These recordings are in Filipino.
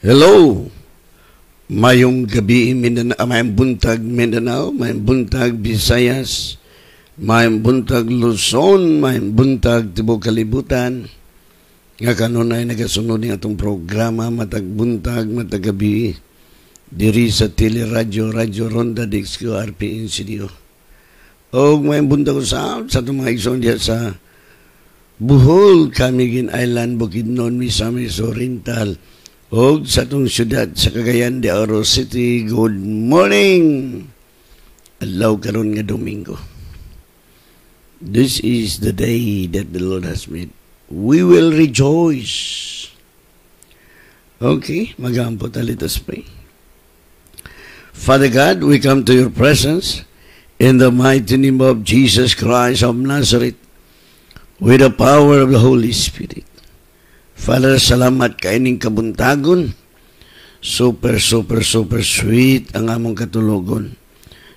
Hello! Mayong gabi Mindanao, mayong buntag Mindanao, mayong buntag Visayas, mayong buntag Luzon, mayong buntag Tibok Kalibutan. Nga kanunay nagasunod ng atong programa matag buntag, matag gabi diri sa Teleradyo, Radyo Ronda Dixco, RPN Studio. O mayong buntag sa itong mga igsoon diya sa Bohol, Camiguin Island, Bukidnon, Misamis Oriental, o sa itong syudad sa Cagayan de Oro City. Good morning! Adlaw karon nga Domingo. This is the day that the Lord has made. We will rejoice. Okay, mag-aampo tayo. Let us pray. Father God, we come to your presence in the mighty name of Jesus Christ of Nazareth with the power of the Holy Spirit. Father, salamat kaining kabuntagon. Super sweet ang among katulugon.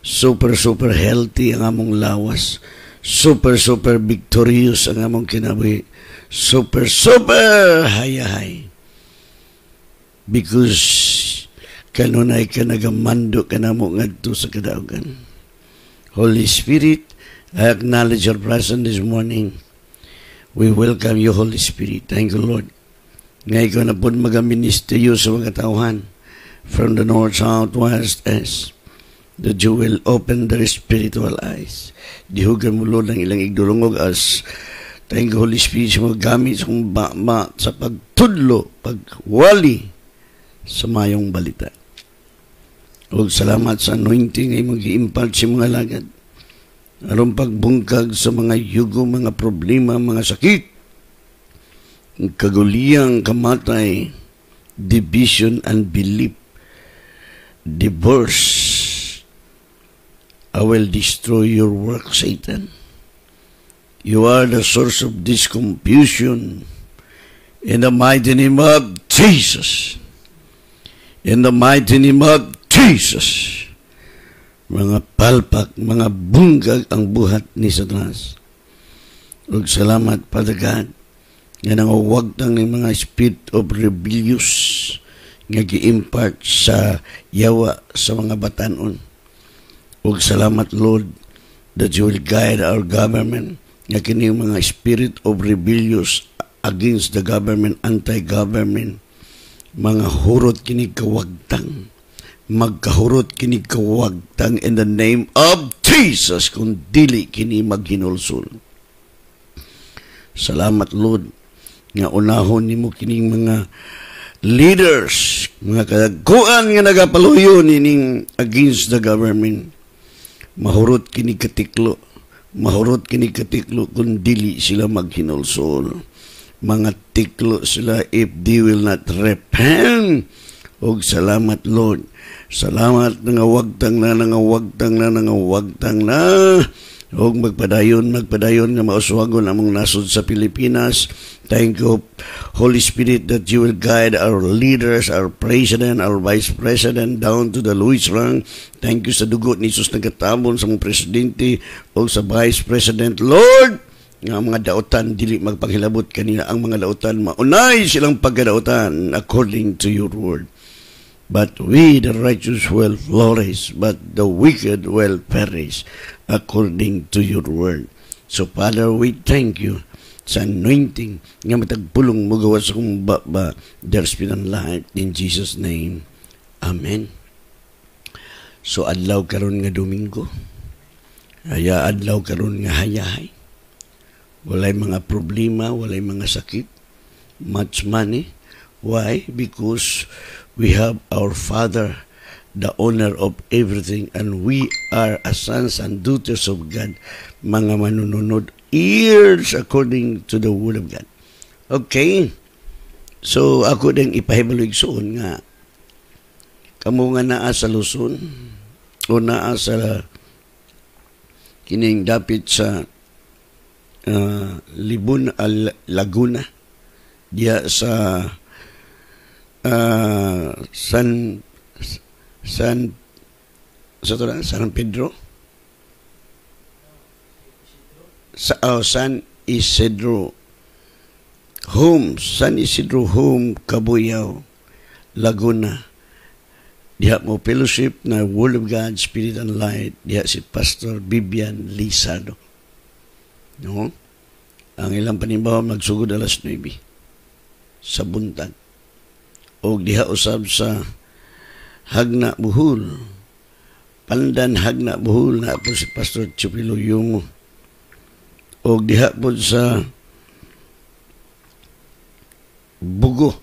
Super healthy ang among lawas. Super victorious ang among kinabuhi. Super hayahay. Because kanunay ka nagamando ka na mo ngadto sa kadaugan. Holy Spirit, I acknowledge your presence this morning. We welcome you, Holy Spirit. Thank you, Lord. Ngayon ko na po mag-ministeriyo sa mga tauhan from the north, south, west, east, that you will open their spiritual eyes. Dihugan mo, Lord, ang ilang igdulungog as thank you, Holy Spirit, sa mga gamit sa pagtudlo, pagwali sa mayong balita. O salamat sa anointing ay mag-i-impart sa mga lagad. Aron pagbungkag sa mga yugo, mga problema, mga sakit, kaguliyang kamatay, division and belief, divorce. I will destroy your work, Satan. You are the source of this confusion. In the mighty name of Jesus. In the mighty name of Jesus. Mga palpak, mga bunggag ang buhat ni Satanas. Ug salamat, Father God, nga nangawagtang ng mga spirit of rebellious nga gi-impart sa yawa sa mga batanon. Ug salamat, Lord, that you will guide our government nga kini mga spirit of rebellious against the government, anti-government, mga hurot kini kawagtang, magkahurot kini kawagtang in the name of Jesus kung dili kini maghinulsol. Salamat, Lord, nga unahon nimo kining mga leaders, mga kadaguan nga nagapaluyo nining against the government. Mahurot kini katiklo kung dili sila maghinulsol. Mga tiklo sila if they will not repent. Og salamat, Lord. Salamat nga wagtang na. Og magpadayon nga mauswagon among nasod sa Pilipinas. Thank you, Holy Spirit, that you will guide our leaders, our president, our vice president, down to the lowest rank. Thank you sa dugo ni Jesus nagatabon sa mga presidente o sa vice president. Lord, nga mga dautan, dili magpanghilabot kanina ang mga dautan. Maunay silang pagkadautan according to your word. But we, the righteous, will flourish, but the wicked will perish, according to your word. So, Father, we thank you sa anointing nga matagpulong mo gawa sa kumbaba there's been light in Jesus' name. Amen. So, adlaw karon nga Domingo. Haya adlaw karon nga hayahay. Walay mga problema, walay mga sakit, much money. Why? Because we have our Father, the owner of everything, and we are as sons and daughters of God, mga manununod, ears according to the word of God. Okay? So, ako din ipahibalig soon nga, kamo nga naa sa Luzon, o naa sa kining dapit sa Libon, Laguna, diya sa San Pedro, San Isidro Home, San Isidro Home, Cabuyao, Laguna. Diha mo fellowship na Word of God, Spirit and Light. Diha si Pastor Bibian Lizardo. No? Ang ilang panimbawa magsugod alas 9 sa buntag. O diha usab sa Hagna Buhol. Pandan Hagna Buhol na po si Pastor Chupilo Yungo. O diha po sa Bugo,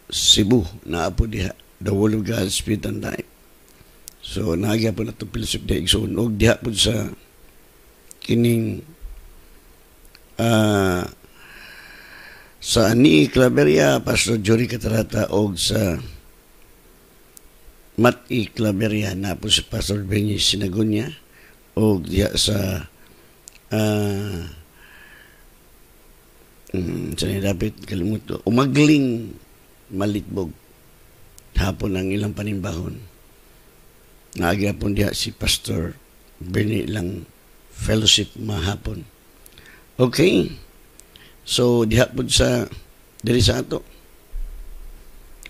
Cebu, na po diha, the Word of God, Spirit and Light. So, naagya po na ito pilisip diha igsoon. O diha po sa kining sa Ani Claveria, Pastor Jory Catarata, o sa Mati Claveria, na po si Pastor Benny Sinagunya, o diha sa sanay dapat kalimuto, Umagling Malitbog, hapon ang ilang panimbahon. Naagapon diha si Pastor Benny lang fellowship mahapon. Okay, so diha po sa diri sa ato.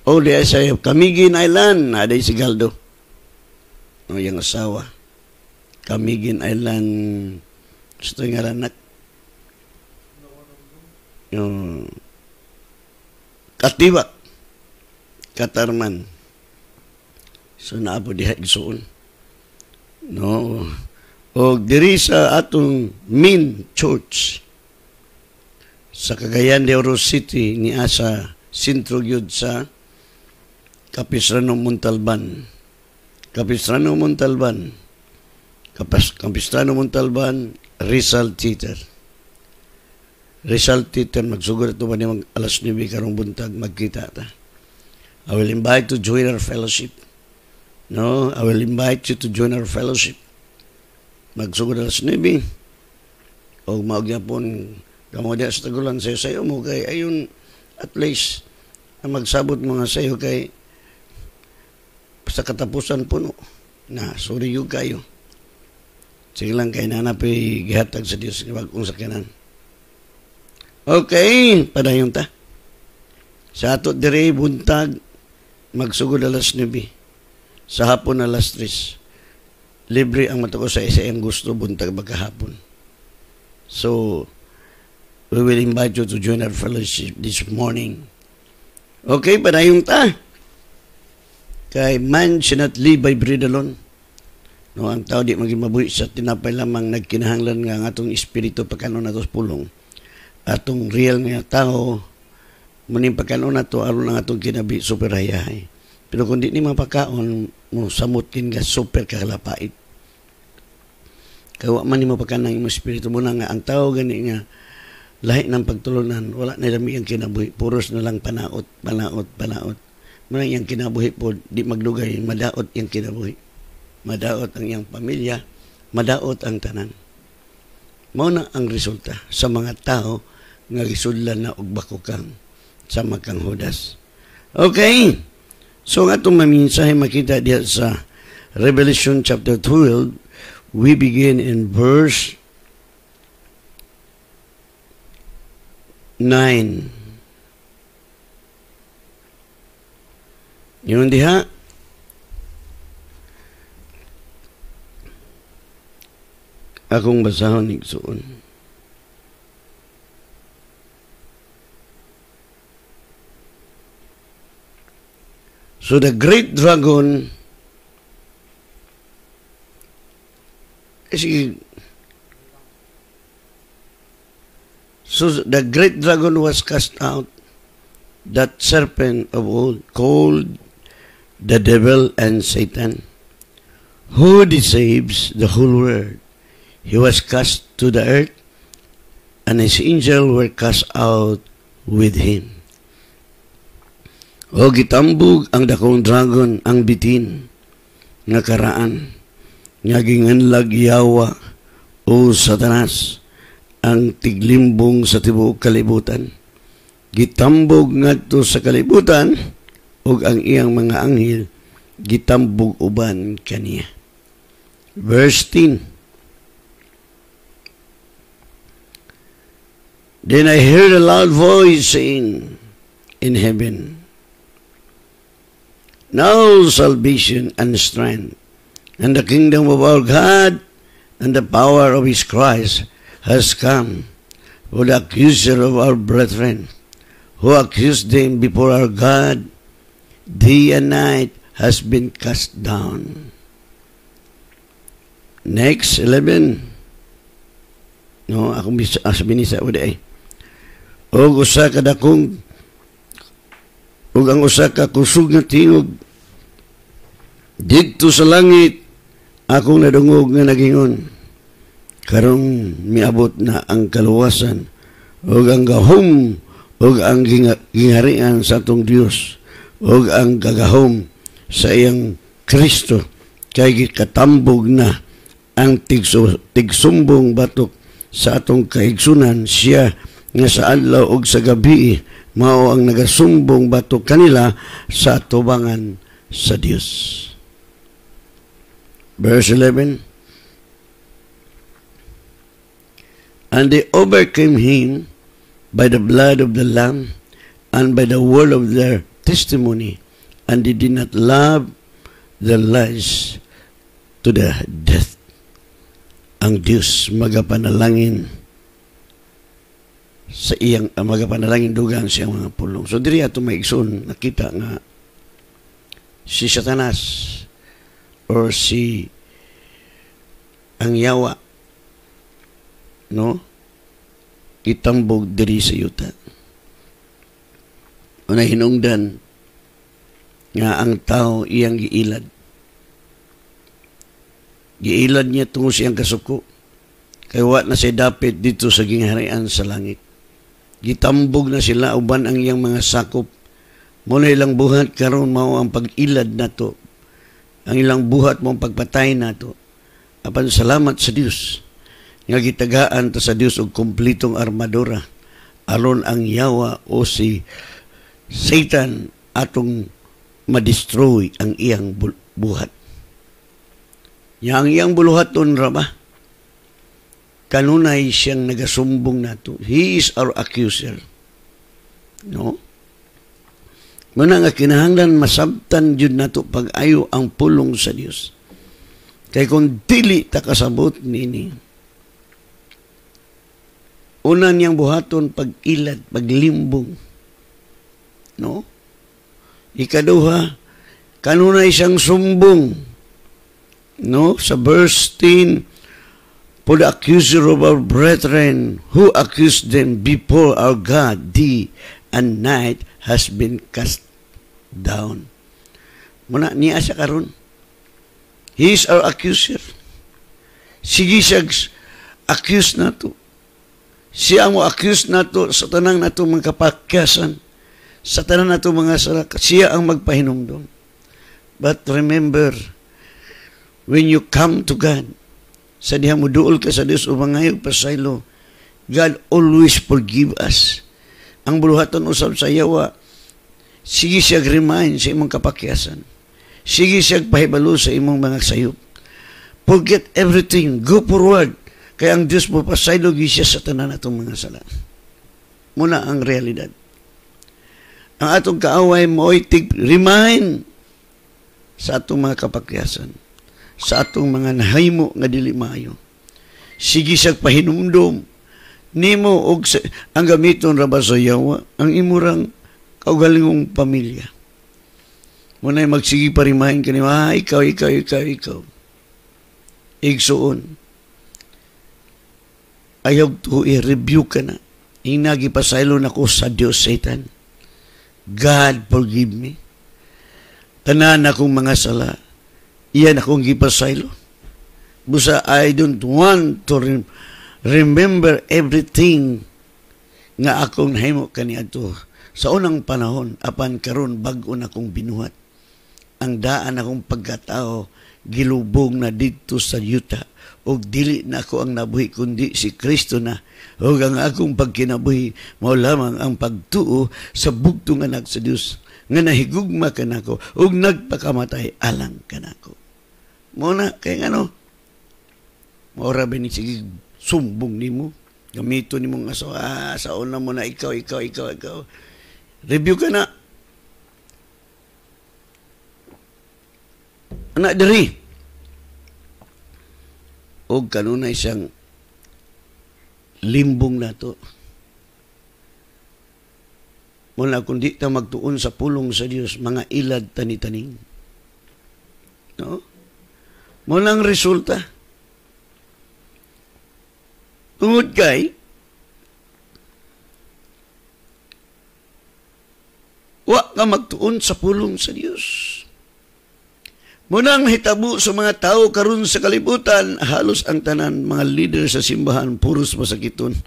O diha sa Camiguin Island, aday si Galdo, o yung asawa. Camiguin Island, gusto nga anak, yung Katiwak, Katarman. So naabo diha igsoon. No. O diri sa atong main church sa Cagayan de Oro City ni asa sentro gyud sa Capistrano Montalban. Capistrano Montalban. Capistrano Montalban, Rizal Theater. Rizal Theater, magsugod ito ba niya alas 9 karong buntag, magkita ta. I will invite to join our fellowship. No, I will invite you to join our fellowship. Magsugod alas 9. O maugya po, kamodya sa tagulan sayo mo kay ayon at least magsabot mga sayo kay sa katapusan puno. Na, sorry yung kayo. Sige lang kay nanapi gihatag sa Diyos kung sakyanan. Okay, padayon ta. Sa ato dire buntag magsugod alas 9. Sa hapon alas 3. Libre ang mata ko sa isa ang gusto buntag magkahapon. So, we will invite you to join our fellowship this morning. Okay, padayon ta. Kay man should not live by bread alone. No, ang tao di maging mabuhi sa tinapay lamang nagkinahanglan nga ang atong espiritu pagkanon nato pulong. Atong real nga tao muning pagkaon nato aron ang atong kinabi super hayahay. Pero kung di ni mapakaon mo samutin nga super kakalapait. Kaya man ni mapakaon ang imong espiritu mo na nga ang tao gani nga lahi ng pagtulunan wala na lami ang kinabuhi puros na lang panaot. Muna yang kinabuhi po di magdugay madaot yang kinabuhi. Madaot ang iyang pamilya, madaot ang tanan. Mao na ang resulta sa mga tao nga gisudlan na og bakukang sa makang Judas. Okay. So nga itong maminsahe makita diya sa Revelation chapter 12, we begin in verse 9. Yun diha. Akong basahon igsuon. So the great dragon the great dragon was cast out, that serpent of old, called the devil and Satan, who deceives the whole world. He was cast to the earth, and his angels were cast out with him. O gitambog ang dakong dragon ang bitin nga karaan nga ginganlag Yawa o Satanas ang tiglimbong sa tibuok kalibutan. Gitambog ngadto sa kalibutan ug ang iyang mga anghel gitambog uban kaniya. Verse 10. Then I heard a loud voice saying in heaven, now salvation and strength, and the kingdom of our God, and the power of his Christ has come. For the accuser of our brethren, who accused them before our God, day and night, has been cast down. Next, 11. No, akong binisa ko di ay. Og usa ka dakong ug ang usa ka kusog nga tingog didto sa langit akong nadungog nga nagingon, karong miabot na ang kaluwasan ug ang gahom ug ang gingharian sa atong Dios ug ang gagahom sa iyang Kristo, kay gikatambog na ang tigsumbong batok sa atong kaigsunan. Siya nga sa adlaw ug sa gabi mao ang nagasumbong batok kanila sa tubangan sa Dios. Verse 11. And they overcame him by the blood of the Lamb and by the word of their testimony, and they did not love their lives to the death. Ang Diyos magapanalangin sa iyang magapanalangin dugang sa iyang mga pulong. So diri ato maigsoon nakita nga si Satanas or si ang yawa, no, itambog diri sa yuta. Una hinungdan nga ang tao iyang giilad. Giilad niya tungo siyang kasuko. Kaya wa na siya dapat dito sa gingharian sa langit. Gitambog na sila uban ang iyang mga sakop. Muna ilang buhat karon mao ang pag-ilad nato. Ang ilang buhat mo ang pagpatay nato. Apan salamat sa Dios nga gitagaan ta sa Dios og kumplitong armadura aron ang yawa o si Satan atong madestroy ang iyang buhat. Yang iyang buluhaton ra ba? Kanunay siyang nagasumbong nato. He is our accuser. No? Muna nga kinahanglan masabtan jud nato pag-ayo ang pulong sa Dios. Kay kung dili ta kasabot nini, una niyang buhaton pag-ilad, paglimbong. No? Ikaduha, kanunay siyang sumbong. No? Sa verse 10, for the accuser of our brethren who accused them before our God day and night has been cast down. Muna niya siya karon. He is our accuser. Sige siya accuse nato. Siya mo accuse nato sa tanang nato mga kapakyasan, sa tanang nato mga sala. Siya ang magpahinumdom. But remember, when you come to God, sa diha mo duol ka sa Dios o mangayog pasaylo, God always forgive us. Ang buluhaton usab sa yawa, sige siya remind sa imong kapakyasan. Sige siya pahibalo sa imong mga sayop. Forget everything. Go forward. Kaya ang Diyos mo pasaylo siya sa tanan atong mga sala. Muna ang realidad. Ang atong kaaway mo ay remind sa atong mga kapakyasan, sa atong mga nahaymo nga dili maayo. Sige siya pahinumdom nimo og ang gamiton ra ba sa yawa ang imurang kaugalingong pamilya. Muna'y magsigi pa remind kanimo, ikaw. Igsuon. Ayaw to i-review ka na. Inagi pasaylo na ko sa Diyos, Satan. God, forgive me. Tanan akong mga sala. Iyan akong gipasaylo. Busa, I don't want to remember everything nga akong nahimo kaniadto. Sa unang panahon, apan karon bag-o na akong binuhat. Ang daan akong pagkatao, gilubong na dito sa yuta. O dili na ako ang nabuhi, kundi si Kristo na. O ang akong pagkinabuhi, mao lamang ang pagtuo sa bugtong anak sa Dios. Nga nahigugma ka nako, o nagpakamatay alang ka nako. Muna, kaya ano, maura ba ni sige sumbong nimo, Gamito ni mong aso, sa una mo na ikaw. Review ka na. Anak diri. O kanunay siyang limbong na to. Mula kung di ta magtuon sa pulong sa Diyos, mga ilad tani-taning. No? Mulang resulta. Tungod kay, wa ka magtuon sa pulong sa Diyos. Munang hitabo sa mga tao karon sa kalibutan, halos ang tanan, mga leader sa simbahan, puros masakiton,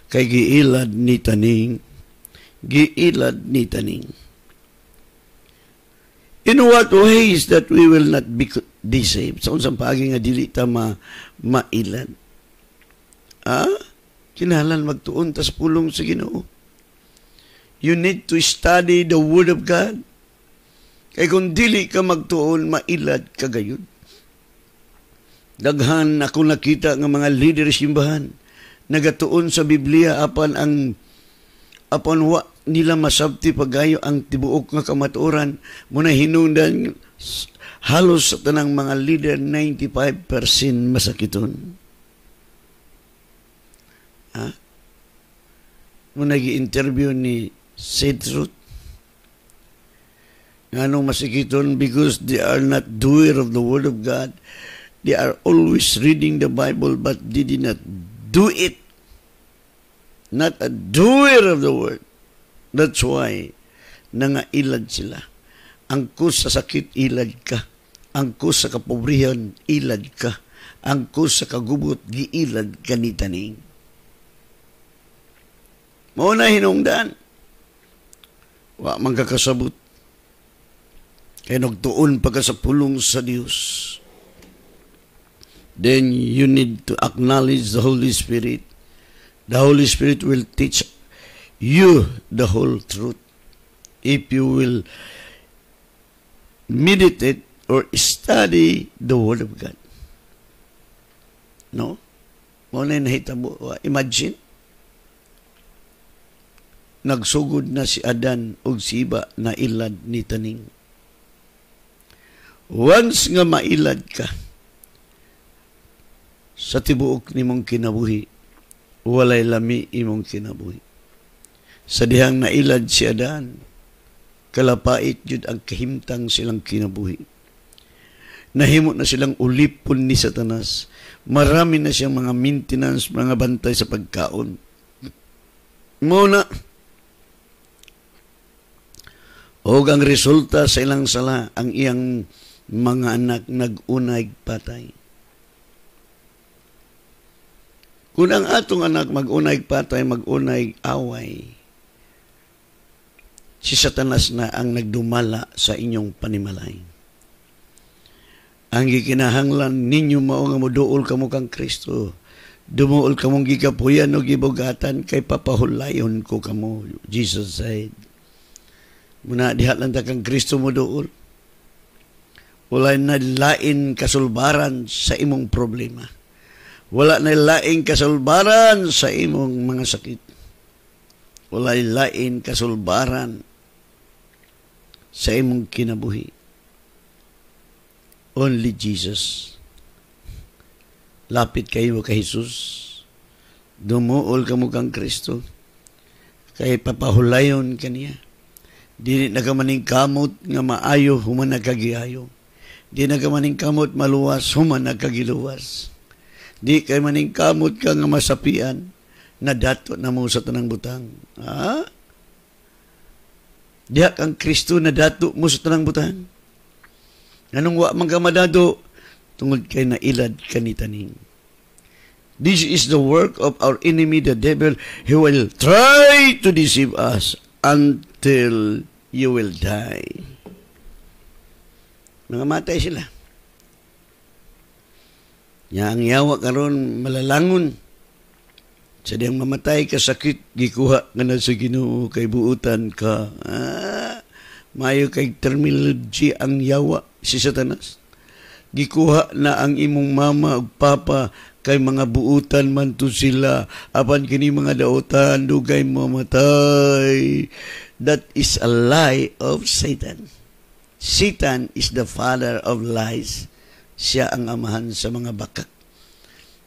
kay giilad ni taning. Giilad ni taning. In what ways that we will not be saved? Sa unsang paagi nga dili ta mailad. Kinahanglan magtuon ta sa pulong sa Ginoo. You need to study the Word of God. Kay kung dili ka magtuon, mailad ka gayud. Daghan ako nakita nga mga leader simbahan nagatuon sa Biblia apan wa nila masabti pagayo ang tibuok nga kamatuoran muna hinungdan halos sa tanang mga leader 95% masakiton. Muna gi-interview ni Seth Ruth nganong masikiton because they are not doer of the Word of God. They are always reading the Bible but they did not do it. Not a doer of the Word. That's why nangailad sila. Angkos sa sakit, ilad ka. Angkos sa kapobrihan, ilad ka. Angkos sa kagubot, giilad ka ni taning. Mauna hinungdan. Wa man kakasabot. Kaya nagtuon pa ka sa pulong sa Diyos. Then you need to acknowledge the Holy Spirit. The Holy Spirit will teach you the whole truth. If you will meditate or study the Word of God. No? Muna nahitabo. Imagine. Nagsugod na si Adan o si Iba na ilad ni taning. Once nga mailad ka sa tibuok ni mong kinabuhi, walay lami imong kinabuhi. Sa dihang nailad si Adan, kalapait yun ang kahimtang silang kinabuhi. Nahimo na silang ulipon ni Satanas. Marami na siyang mga maintenance, mga bantay sa pagkaon. Muna, o ang resulta sa ilang sala, ang iyang mga anak nag-unay patay. Kung ang atong anak mag-unay patay, mag-unay away, si Satanas na ang nagdumala sa inyong panimalay. Ang gikinahanglan ninyo mao nga moduol kamo kang Kristo. Dumuol kamong gigapuyan o gibugatan kay papahulayon ko kamo. Jesus said. Muna diha lang ta kang Kristo moduol. Wala na lain kasulbaran sa imong problema. Wala na lain kasulbaran sa imong mga sakit. Wala lain kasulbaran sa imong kinabuhi. Only Jesus. Lapit kayo kay Jesus. Dumuol ka mo kang Kristo. Kay papahulayon kaniya. Di na ka maning kamot nga maayo, human nagkagiayo. Di na ka maning kamot maluwas, human nagkagiluwas. Di kay maning kamot ka nga masapian, na dato na mo sa tanang butang. Diha kang Kristo na dato mo sa tanang butang. Anong wa man ka madado, tungod kay nailad kanitaning. This is the work of our enemy, the devil. He will try to deceive us until you will die. Nangamatay sila. Nya ang yawa karon malalangon. Sa diyang mamatay ka sakit, gikuha nga na sa Ginoo kay buutan ka. Mayo kay terminology ang yawa si Satanas. Gikuha na ang imong mama ug papa kay mga buutan man to sila, apan kini mga daotan dugay mamatay. That is a lie of Satan. Satan is the father of lies. Siya ang amahan sa mga bakak.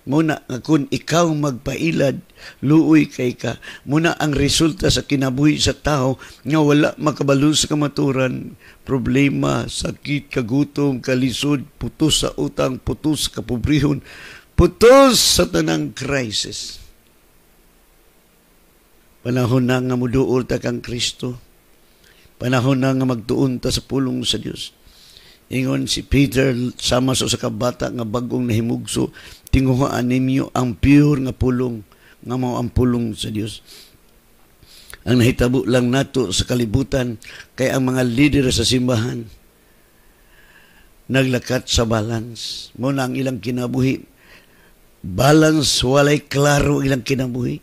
Muna nga kung ikaw magpailad, luoy kay ka. Muna ang resulta sa kinabuhi sa tao nga wala makabalo sa kamaturan. Problema, sakit, kagutom, kalisod, putos sa utang, putos sa kapobrehon, putos sa tanang crisis. Panahon na nga muduol ta kang Kristo. Panahon na nga magtuon ta sa pulong sa Dios. Ingon si Peter sama sa kabata nga bagong nahimugso, tinguhaan ninyo ang pure nga pulong nga mao ang pulong sa Dios. Ang nahitabo lang nato sa kalibutan kay ang mga leader sa simbahan naglakat sa balance. Muna ang ilang kinabuhi. Balance, walay klaro ilang kinabuhi.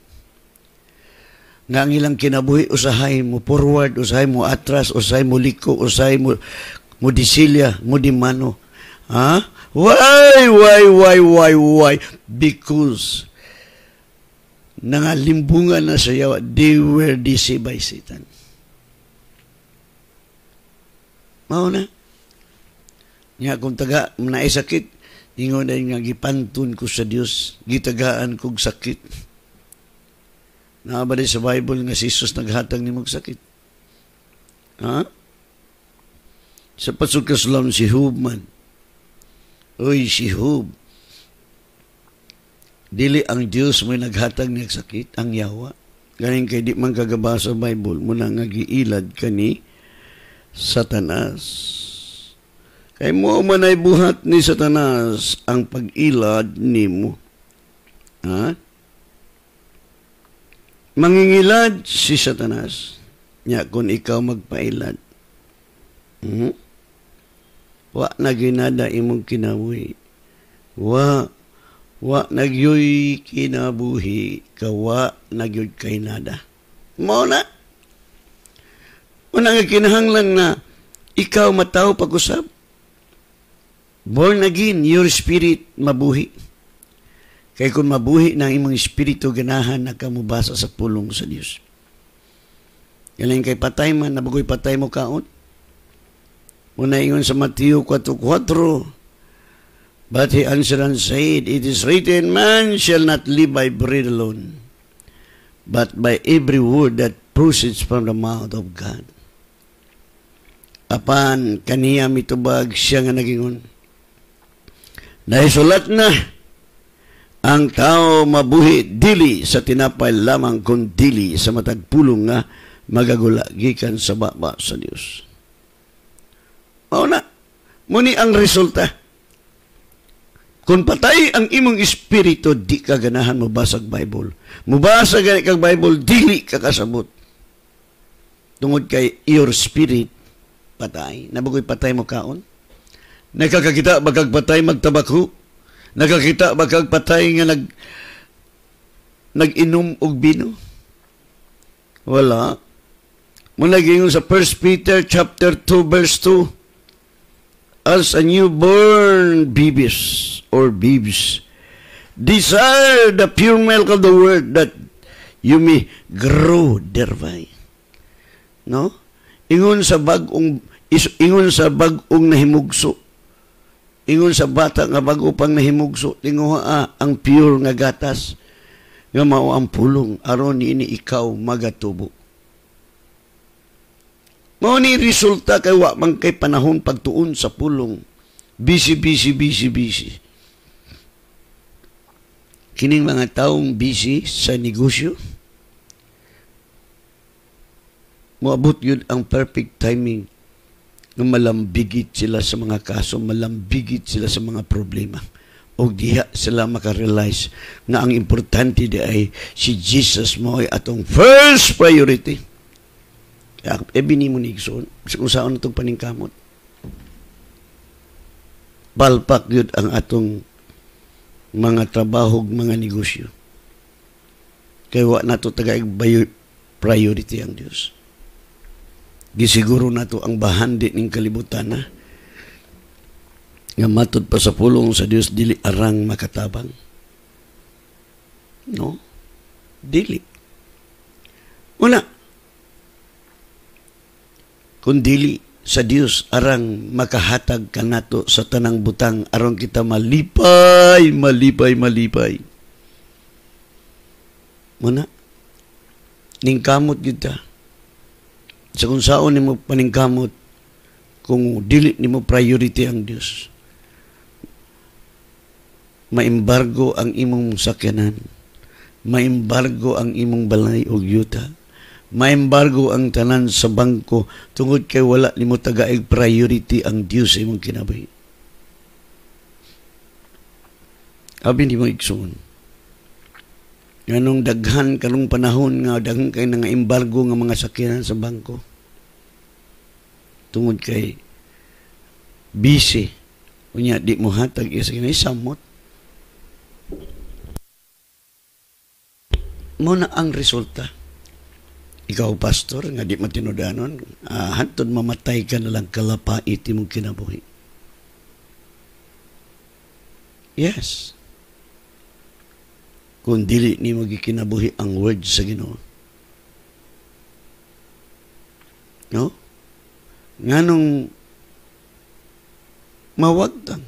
Nga ang ilang kinabuhi, usahay mo forward, usahay mo atras, usahay mo liko, usahay mo disilya, mo dimano. Ha? Why? Because nangalimbungan na sa yawa, they were deceived by Satan. Mao na. Nga kung taga, naisakit, ingon na nga gipantun ko sa Dios, gitagaan kog sakit. Naabali sa Bible nga si Jesus naghatag ni mong sakit. Ha? Sa pasog kasulam si Hub man. Uy, si Hub. Dili ang Diyos may naghatag niya sakit, ang yawa. Galing kay di man kagabasa sa Bible, muna nga giilad ka ni Satanas. Kay mo manay buhat ni Satanas ang pag-ilad ni mo. Ha? Mangingilad si Satanas. Nya kung ikaw magpailad. Wa na ginada imong kinabuhi. Wa nagyoy kinabuhi. Kawa nagyoy kay nada. Mao na. Una nga kinahanglan na ikaw mataw pag-usap. Born again, your spirit mabuhi. Kaya kung mabuhi ng imong espiritu, ganahan na kamubasa sa pulong sa Diyos. Galing kay patay man, nabagoy patay mo kaon. Muna ingon sa Mateo 4:4, but he answered and said, it is written, man shall not live by bread alone, but by every word that proceeds from the mouth of God. Apan, kaniya mitubag siya nga nagingon. Naisulat na, ang tao mabuhi dili sa tinapay lamang kung dili sa matagpulong nga magagula gikan sa baba sa Dios. Mao na, muni ang resulta. Kung patay ang imong espiritu, di ka ganahan mabasag Bible. Mubasa gani kag Bible, dili ka kasabot. Tungod kay your spirit patay. Nabagoy patay mo kaon. Nakakakita bagag patay magtabako. Nakakita ba kag patay nga nag-inom og bino? Wala. Muna gingon sa 1 Peter chapter 2 verse 2, as a newborn babies or babes, desire the pure milk of the word that you may grow thereby. No? Ingon sa bagong nahimugso. Ingon sa bata nga bago pang nahimugso, tinguha ang pure nga gatas nga mao ang pulong aron niini ikaw magatubo. Mao ni resulta kay wa man kay panahon pagtuon sa pulong. Busy. Kining mga taong busy sa negosyo, moabot yun ang perfect timing. Malambigit sila sa mga kaso, malambigit sila sa mga problema. O diha sila makarealize na ang importante di ay si Jesus mo ay atong first priority. Kaya bini mo ni Igsoon, kung saan itong paningkamot. Palpak yun ang atong mga trabaho, mga negosyo. Kaya wa na ito tagaig priority ang Diyos. Gisiguro na to ang bahandi ning kalibutan na nga matod pa sa pulong sa Dios dili arang makatabang. No? Dili. Una, kung dili sa Dios arang makahatag kanato sa tanang butang aron kita malipay. Muna, ningkamot kita. Sa kung saan ni mo paningkamot, kung dili ni mo priority ang Dios, maimbargo ang imong sakyanan, maimbargo ang imong balay o yuta, maimbargo ang tanan sa bangko tungod kay wala nimo tagaig priority ang Dios sa imong kinabuhi. Abi nimo igsoon. Nganong daghan kanong panahon nga daghan kay nga embargo nga mga sakyanan sa bangko. Tungod kay busy. Unya di mo hatag isa kinay samot. Muna ang resulta. Ikaw, pastor, nga di matinudanon, hantod mamatay ka na lang kalapait imong kinabuhi. Yes. Kung dili ni mo gikinabuhi ang word sa Ginoo. No? Nganong mawagtang.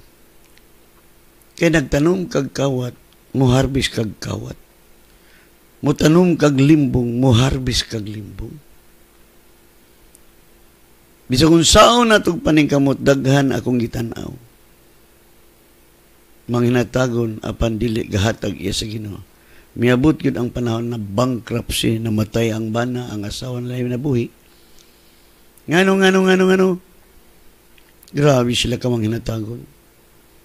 Kay nagtanom kag kawat, muharbis kag kawat. Mutanom kag limbong, muharbis kag limbong. Bisa kung saan na itong paningkamot, daghan akong gitanaw. Manghinatagon, apan dili gahatag iya sa Ginoo. Miabot yun ang panahon na bankruptcy, namatay ang bana, ang asawa nila yung nabuhi. Ngano. Grabe sila ka manghinatagon.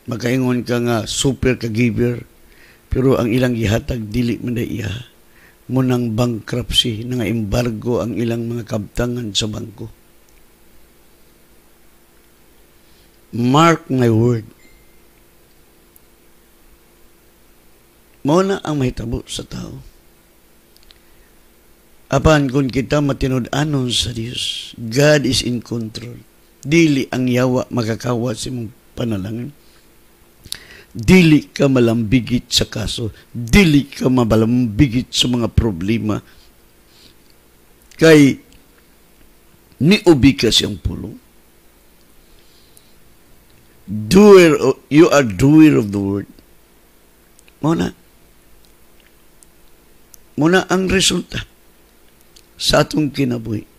Makaingon ka nga, super ka-giver, pero ang ilang gihatag, dili man na iya. Munang bankruptcy, nga embargo ang ilang mga kabtangan sa bangko. Mark my word. Muna ang mahitabo sa tao. Apan kung kita matinud-anon sa Dios, God is in control. Dili ang yawa makakawat sa imong panalangin. Dili ka malambigit sa kaso. Dili ka malambigit sa mga problema. Kay niubi ka siyang pulong. You are doer of the word. Muna ang resulta sa atong kinabuhi.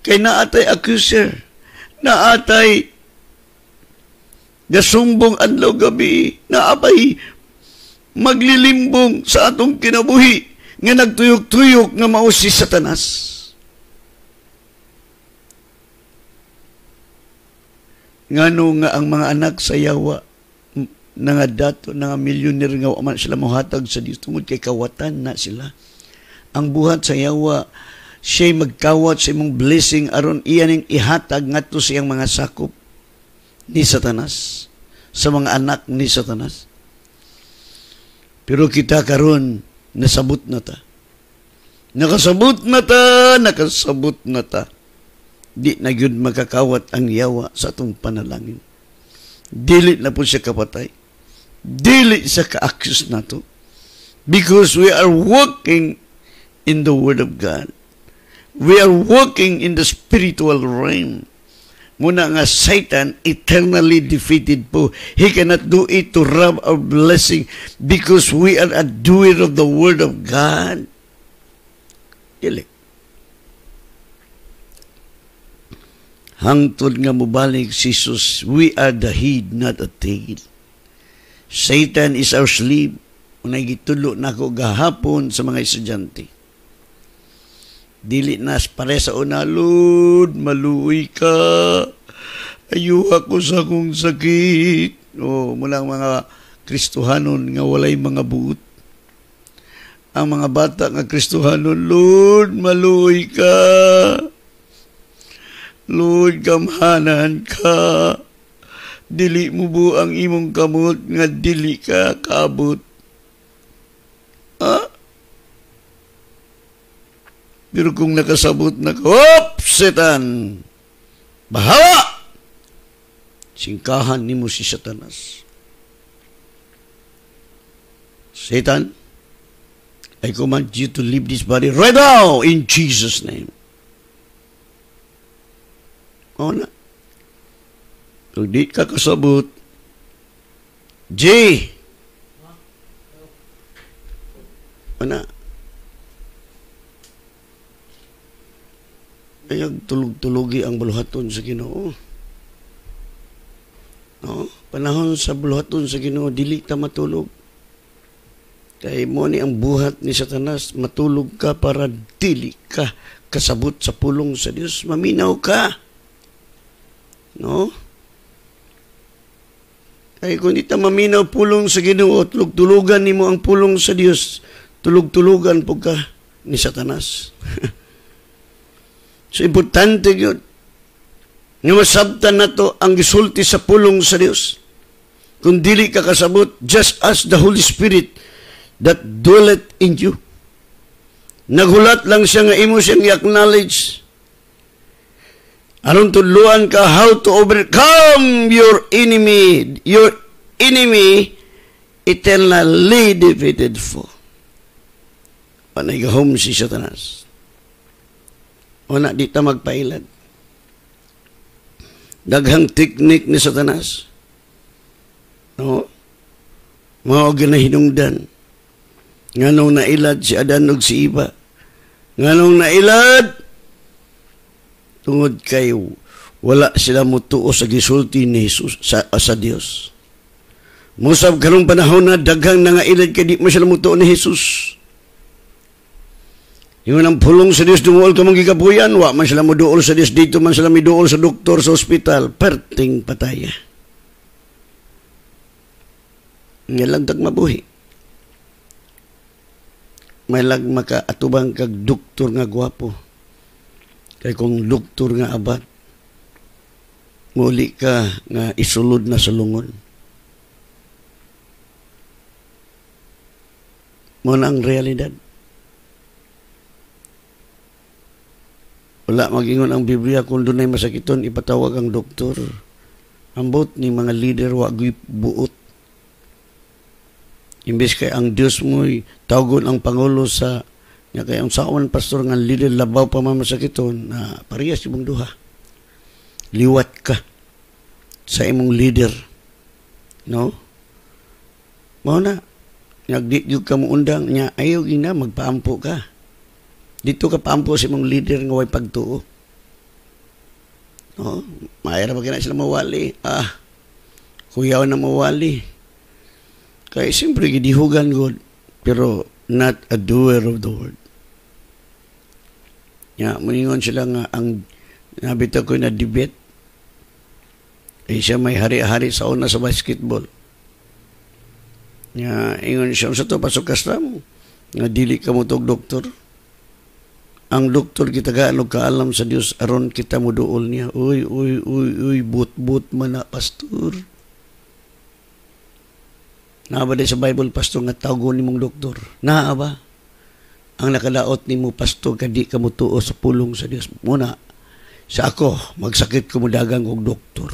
Kay naatay accuser, naatay gasumbong adlaw gabi, naabay maglilimbong sa atong kinabuhi nga nagtuyok-tuyok nga mao si Satanas. Ngano nga ang mga anak sa yawa nga dato, nga milyonер nga man sila mohatag sa Dios tungod kay kawatan na sila. Ang buhat sa yawa, siya'y magkawat sa imong blessing aron iyaning ihatag ngadto sa iyang mga sakop ni Satanas, sa mga anak ni Satanas. Pero kita karon nasabot na ta. Nakasabot na ta. Di na gyud makakawat ang yawa sa atong panalangin. Dili na po siya kapatay. Dili sa ka-accuse na to. Because we are walking in the Word of God. We are walking in the spiritual realm. Muna nga Satan eternally defeated po. He cannot do it to rob our blessing because we are a doer of the Word of God. Dili. Hangtod nga mubalik si Jesus, we are the head, not a tail. Satan is our slave. Unay gitulo na ako gahapon sa mga estudyante. Dili na pare sa una, Lord, maluoy ka. Ayuha ko sa akong sakit. Mula mga Kristohanon nga walay mga buot. Ang mga bata nga Kristohanon, Lord, maluoy ka. Lord, gamhanan ka. Dili mo bu ang imong kamot nga dili ka kaabot. Pero kung nakasabot na ka, Satan! Bahawa! Singkahan ni mo si Satanas. Satan, I command you to leave this body right now in Jesus' name. O na. Kung di ka kasabot, J. O na. Ayag tulog-tulogi ang buluhaton sa Ginoo. No? Panahon sa buluhaton sa Ginoo, dili ta matulog. Kay mo ni ang buhat ni Satanas, matulog ka para dili ka kasabot sa pulong sa Dios. Maminaw ka. No? Kay kung di ta maminaw pulong sa Ginoo, tulog-tulugan nimo ang pulong sa Dios, tulog-tulugan po ka ni Satanas. So, importante yun. Nga masabtan na to ang gisulti sa pulong sa Dios. Kung dili ka kasabot, just as the Holy Spirit that dwelleth in you. Naghulat lang siya nga imo siyang i-acknowledge. Aron tudluan ka how to overcome your enemy. Your enemy eternally defeated foe. Panay gahom si Satanas. O na, di ta magpailad. Daghang teknik ni Satanas. No? Mga ginahinungdan. Nganong nailad si Adan ug si Eva. Nganong nailad, tungod kay wala sila mutuo sa gisulti ni Jesus sa Dios. Musab karong panahon na daghang nangailad kay di mo sila mutuo ni Jesus. Yung ang pulong sa Dios dumuol ka mong gikabuyan, wa man sila muduol sa Dios, dito man sila miduol sa doktor sa ospital, perting pataya. Ngalang tag mabuhi. May lag makaatubang kag doktor nga gwapo. Kay kung doktor nga abat, muli ka nga isulod na sulungon. Muna ang realidad. Wala magingon ang Biblia kung doon ay masakiton, ipatawag ang doktor. Ambot ni mga leader, wag buot. Imbes kay ang Diyos mo'y tawagon ang Pangulo sa nga kay ang saawan pastor nga leader labaw pa mamasakiton na parehas imong duha. Liwat ka sa imong leader. No? Mao na. Nagdi ka mo undang niya, ayaw gina, magpaampo ka. Dito ka paampo sa imong leader nga way pagtuo. No? Mayra pa kina sila mawali. Kuyaw na mawali. Kaya siyempre, gidihugan God, pero not a doer of the word. Muningon sila nga, ang nabita ko na debate, siya may hari-hari sa una sa basketball. Ingon siya, sa to, pasok kastam, nga dili ka mo tog doktor. Ang doktor kita gaanog kaalam sa Dios aron kita mo duol niya. Uy, but man na, pastor. Naa ba sa Bible, pastor, nga tawgon ni mong doktor? Naa ba? Ang nakalaot ni mo, pastor, kadi ka mo tuo sa pulong sa Dios. Muna, sa ako, magsakit ko mo dagang og doktor.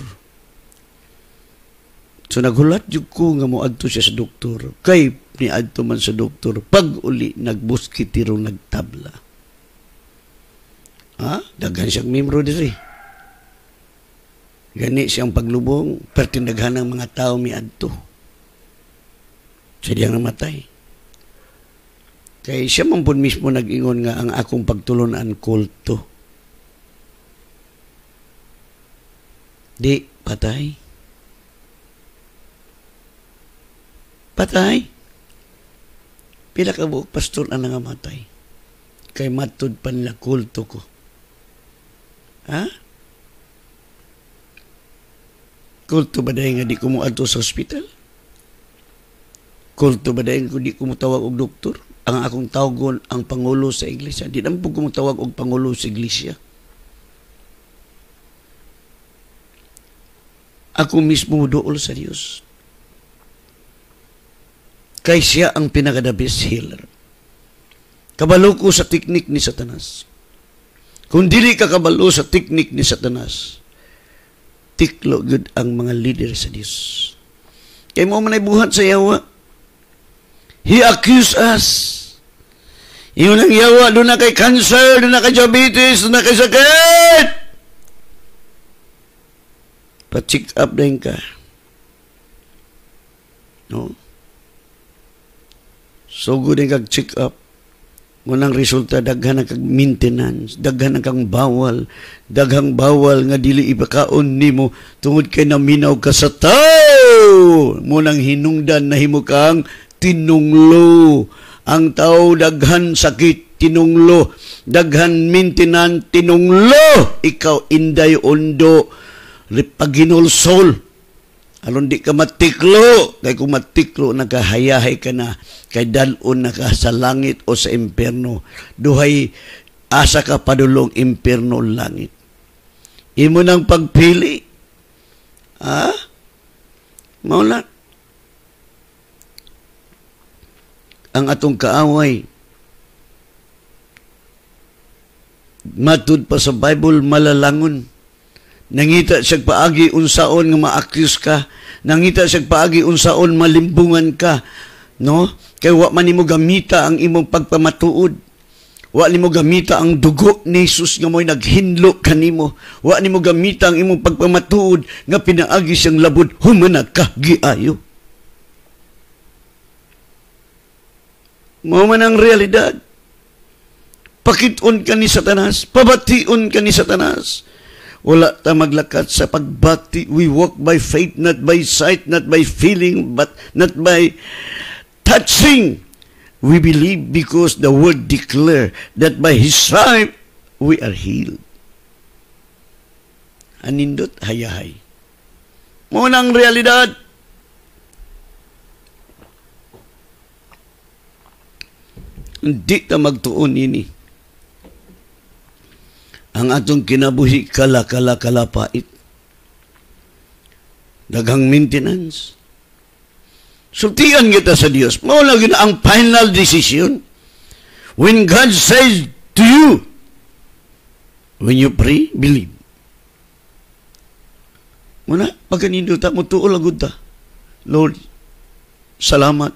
So, naghulat yung ko nga mo adto siya sa doktor. Kay ni adto man sa doktor, pag uli, nagbuskitiro, nagtabla. Daghan siyang membro diri. Gani siyang paglubong, pertindaghan ng mga tao miadto. Siya diyang namatay. Kaya siya man po mismo nag-ingon nga ang akong pagtulunan kulto. Di, patay. Patay. Pila ka buok pastor na nangamatay. Kay matod pa nila kulto ko. Kulto ba dahil nga di ko mo adto sa hospital? Kulto ba dahil nga di ko mo tawag og doktor? Ang akong tawagon ang Pangulo sa iglesia. Di naman po ko mo tawag og Pangulo sa iglesia. Ako mismo dool sa Diyos. Kay siya ang pinaka-the best healer. Kabalo ko sa teknik ni Satanas. Kung dili ka kabalo sa teknik ni Satanas, tiklo good ang mga leader sa Diyos. Kaya mo manay buhat sa yawa. He accused us. Yung nang yawa, doon na kay cancer, doon na kay diabetes, doon na kay sakit. Pa-check up din ka. No? So good din kag check up. Ngunang resulta, daghan na kag maintenance, daghan na kang bawal, daghang bawal nga dili ipakaon nimo tungod kay naminaw ka sa tao. Munang hinungdan na himo kang tinunglo. Ang tao daghan sakit, tinunglo. Daghan maintenance, tinunglo. Ikaw inday ondo, ripaginol soul. Alon di ka matiklo, kay kung matiklo, nakahayahay ka na, kay dalon na ka sa langit o sa impyerno. Duhay, asa ka padulong impyerno o langit. Imo nang pagpili. Ha? Mauna. Ang atong kaaway, matud pa sa Bible, malalangon. Nangita siya paagi unsaon nga ma-accuse ka. Nangita siya paagi unsaon malimbungan ka. No? Kaya wa man nimo gamita ang imong pagpamatuod. Wa nimo gamita ang dugo ni Jesus nga mo'y naghinlo kanimo. Wa nimo gamita ang imong pagpamatuod nga pinaagi siyang labod humana ka giayo. Mao man ang realidad. Pakit-on ka ni Satanas, pabation ka ni Satanas. Wala ta maglakat sa pagbati. We walk by faith, not by sight, not by feeling, but not by touching. We believe because the word declare that by His stripe we are healed. Anindot hayahay. Munang realidad. Hindi ta magtuon ini. Ang atong kinabuhi kalapait. Daghang maintenance. Sultian kita sa Dios. Mao lagi na ang final decision. When God says to you, when you pray, believe. Muna, pagkanindo ta, mutuol agud ta. Lord, salamat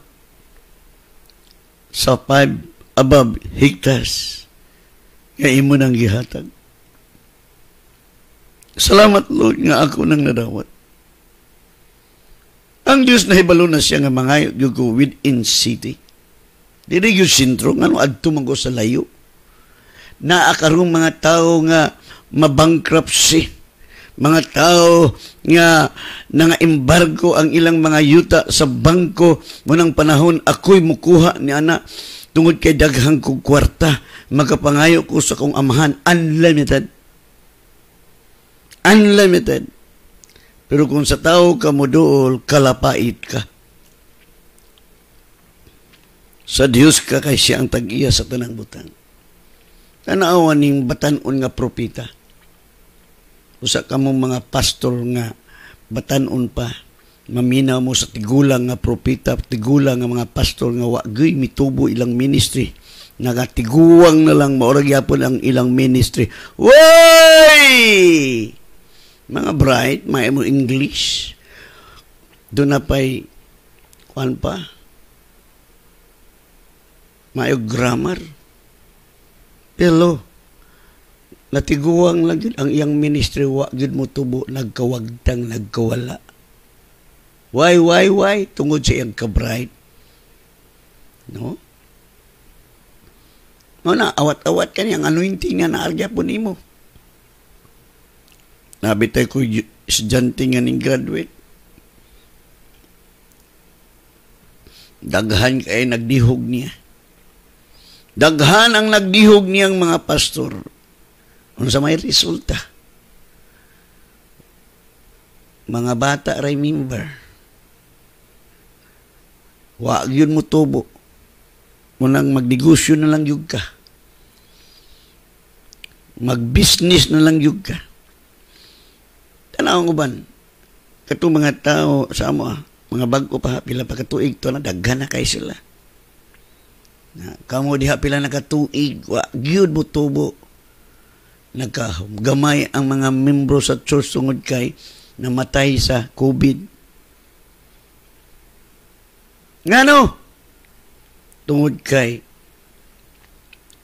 sa 5 above hectares nga imo nang gihatag. Salamat, Lord, nga ako nang nadawat. Ang Diyos na hibalo na siya nga mangayot yung ko within city. Dili yung sintro, nga no, adto man ko sa layo. Naakarong mga tao nga mabankruptcy. Mga tao nga nanga-embargo ang ilang mga yuta sa bangko. Munang panahon, ako'y mukuha ni ana tungod kay daghang kong kwarta. Magapangayo ko sa kong amahan. Unlimited. Unlimited. Pero kung sa tao ka mo dool, kalapait ka. Sa Diyos ka kay siya ang tag-iya sa tanang butang. Tanaawan ning batanon nga propita. Usa ka mong mga pastor nga batanon pa. Maminaw mo sa tigulang nga propita, tigulang nga mga pastor nga wagay mitubo ilang ministry. Nagatiguang na lang maurag yapon ang ilang ministry. Way! Mga bright, may mo English. Doon na pa'y, kuhan pa, may grammar. Pero, natiguang lang yun, ang iyang ministry, wag yun mo tubo, nagkawagtang, nagkawala. Why? Tungod sa iyang ka-bright. No? No na, awat-awat ka niyang anointing nga naarga po ni mo. Nabitay ko estudyante nga ning graduate. Daghan kay nagdihog niya. Daghan ang nagdihog niyang mga pastor. Unsa may resulta? Mga bata remember. Wa gyud mo tubo. Munang magdegosyo na lang yug ka. Mag-business na lang yug ka. Tanawang uban, katong mga tao sa amo, mga bago pa, pila pa katuig to na, daghan na kay sila. Kamo diha pila na katuig, wa gyud mo tubo. Nagkagamay ang mga membro sa church tungod kay namatay sa COVID. Ngano? tungod kay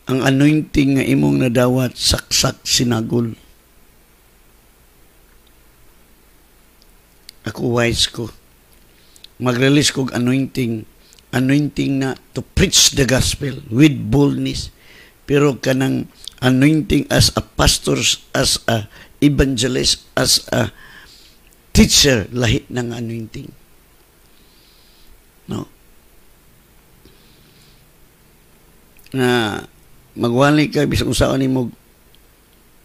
ang anointing nga imong nadawat saksak sinagol. Ako wise ko. Mag-release kog anointing na to preach the gospel with boldness. Pero kanang anointing as a pastor, as a evangelist, as a teacher, lahi ng anointing. No? Na magwali ka bisag usaon nimo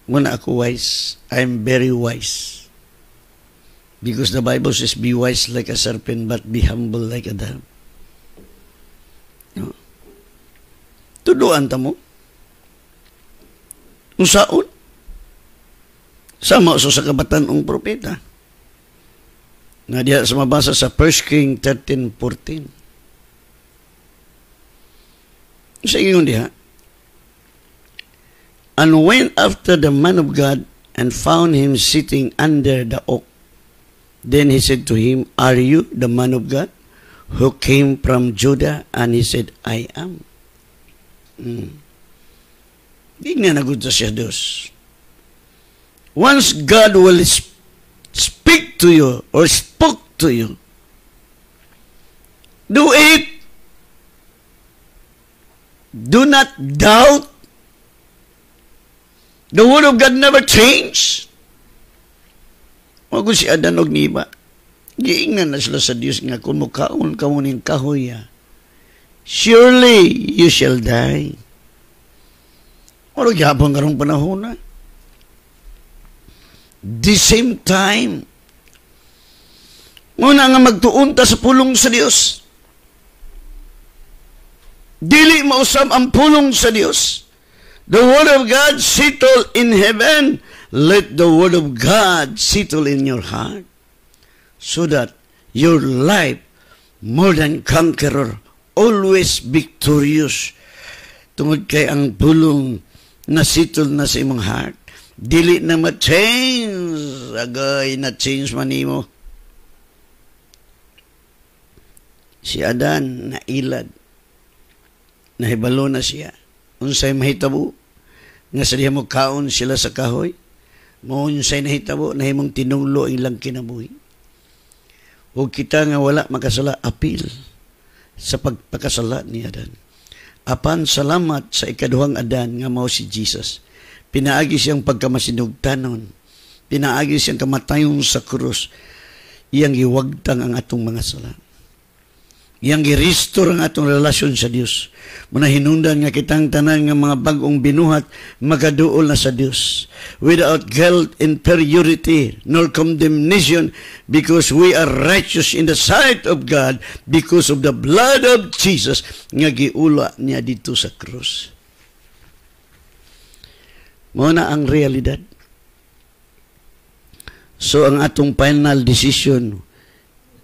muna ako wise. I'm very wise. Because the Bible says, be wise like a serpent, but be humble like a dove. No? Tuduan ta mo. Usaon? Sama so sa kabatan-ong propeta. Na diya sa mabasa sa 1 King 13:14. Sa ingon diha, and went after the man of God and found him sitting under the oak. Then he said to him, are you the man of God who came from Judah? And he said, I am. Di nga nagud siya Diyos. Once God will speak to you or spoke to you, do it. Do not doubt. The word of God never changed. Wag si Adan og Niba. Giingnan na sila sa Dios nga kung mukaon ka mo ning kahoy, surely you shall die. Ano gyapon karong panahon na? The same time, muna nga magtuon ta sa pulong sa Dios. Dili mausab ang pulong sa Dios. The word of God settle in heaven. Let the word of God settle in your heart, so that your life, more than conqueror, always victorious. Tungod kay ang pulong na settle na sa imong heart, dili na ma-change. Agay na change man nimo. Si Adan na ilad, nahibalo na siya. Unsay mahitabo nga sa diha mo kaon sila sa kahoy, mo unsay nahitabo nahimong tinunglo ilang kinabuhi. O kita nga wala makasala, apil sa pagpakasala ni Adan. Apan salamat sa ikaduhang Adan nga mao si Jesus. Pinaagi siyang pagkamasinugtanon, pinaagi siyang kamatayon sa krus, iyang giwagtang ang atong mga sala. Iyang gi-restore ang atong relasyon sa Dios. Muna hinungdan nga kitang tanan nga mga bagong binuhat magaduol na sa Dios, without guilt, inferiority, nor condemnation, because we are righteous in the sight of God because of the blood of Jesus nga giula niya dito sa krus. Muna ang realidad. So ang atong final decision,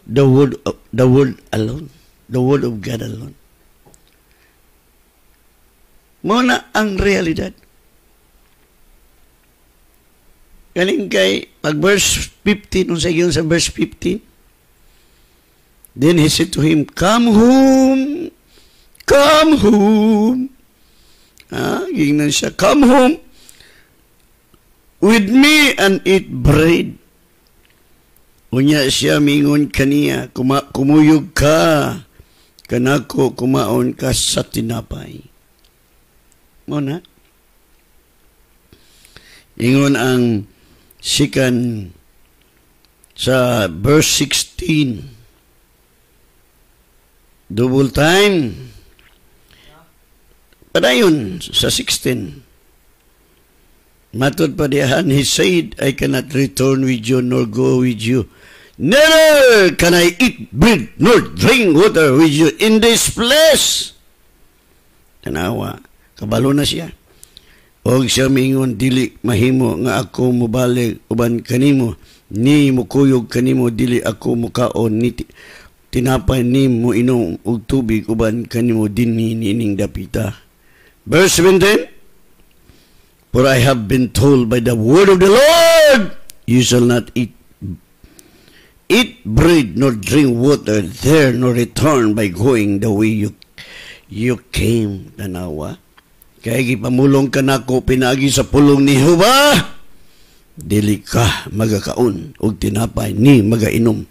the word alone. The word of God alone. Muna ang realidad. Galing kay pag verse 15, nung sa iyon sa verse 15, then he said to him, come home, come home. Gingnan siya, come home with me and eat bread. Unya siya mingon kaniya, kumuyog ka, kanako kumaon ka sa tinapay. Muna, ingon ang sikan sa verse 16, double time, padayon sa 16, matod pa diyan, he said, I cannot return with you nor go with you. Never can I eat bread nor drink water with you in this place. Tanawa, kabalo na siya. Og siya mingon, dili mahimo nga ako mubalik uban kanimo, ni mukuyog kanimo, dili ako mukaon ni tinapay ni mo inom og tubig uban kanimo dinhi nining dapita. Verse 17, for I have been told by the word of the Lord, you shall not eat bread nor drink water there, nor return by going the way you you came, tanawa. Kaya gipamulong ka nako pinagi sa pulong ni Jehova, dili ka magakaon og tinapay ni magainom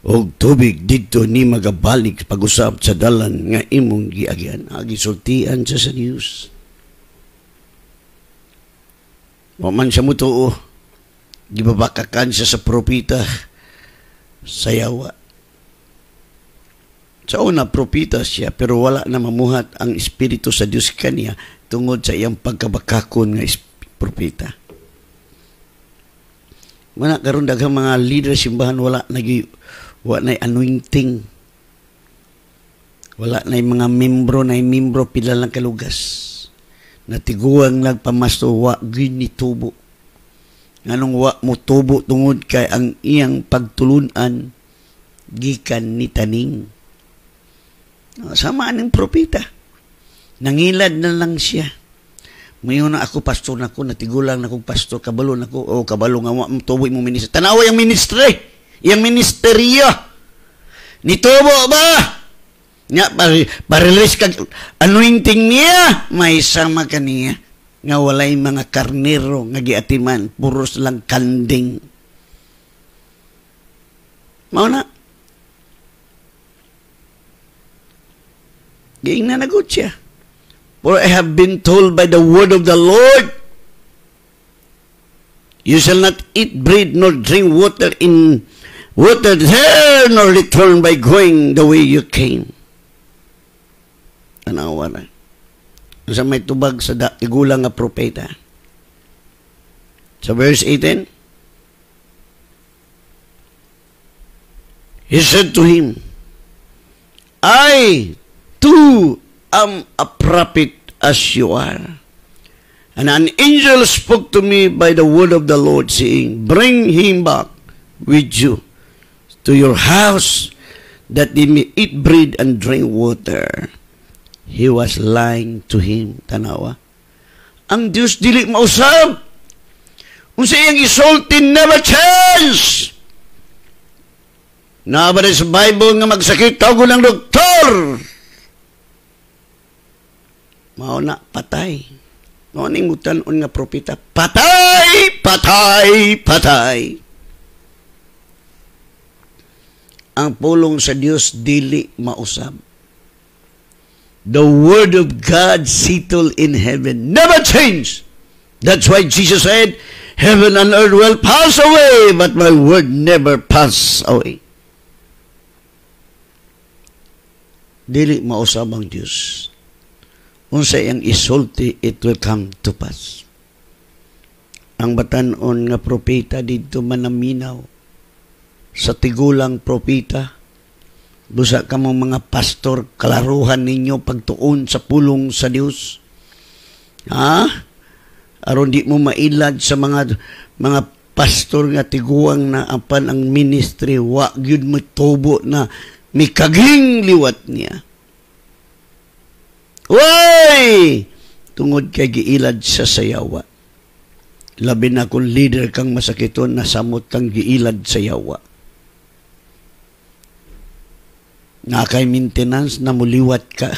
og tubig dito ni magabalik pag-usap sa dalan nga imong giagyan. Gisultian sa Dios. Wa man siya mutuo, gibabakakan siya sa propeta sa yawa. Sa una, propeta siya, pero wala na mamuhat ang Espiritu sa Diyos kaniya tungod sa iyang pagkabakakon nga propeta. Mana karon daghang mga leader simbahan wala na anointing. Wala na mga membro pila lang kalugas. Natiguang nagpamasto wa ginitubo. Nganong wa mo tubo tungod kay ang iyang pagtulunan gikan ni taning. Sama ng propeta. Nangilad na lang siya. Mayon na ako, pastor na ako, natigulang na akong pastor, kabalo na ako, kabalo nga mo tubo mo ministry. Tanawa yung ministry, yung ministeryo. Nitubo ba? Nga, parilis ka, anointing niya, may sama ka niya. Nga walay mga karnero, nga giatiman, puros lang kanding. Mauna, giing na nagot siya. For I have been told by the word of the Lord, you shall not eat bread nor drink water there, nor return by going the way you came. Tanawa na. Sa may tubag sa igulang nga propeta. Sa verse 18, he said to him, I too am a prophet as you are. And an angel spoke to me by the word of the Lord, saying, bring him back with you to your house, that he may eat bread and drink water. He was lying to him. Tanawa. Ang Diyos dili mausab. Unsa iyang isulti never change. Nabari sa Bible nga magsakit tawag ng doktor. Mao na patay. Mao ning utanon nga propeta, patay, patay, patay. Ang pulong sa Dios dili mausab. The word of God settled in heaven, never change. That's why Jesus said, heaven and earth will pass away, but my word never pass away. Dili mausab ang Dios. Unsa yang isulti, it will come to pass. Ang batan-on nga propeta dito manaminaw sa tigulang propeta. Busa ka mong mga pastor, kalaruhan ninyo pagtuon sa pulong sa Dios. Ha? Aron di mo mailad sa mga pastor nga tiguang na apan ang ministry, wa gyud mo tubo na mikaging liwat niya. Way! Tungod kay giilad sa sayawa. Labi na kung leader kang masakiton, nasamot kang giilad sa yawa. Nga kay maintenance, namuliwat ka,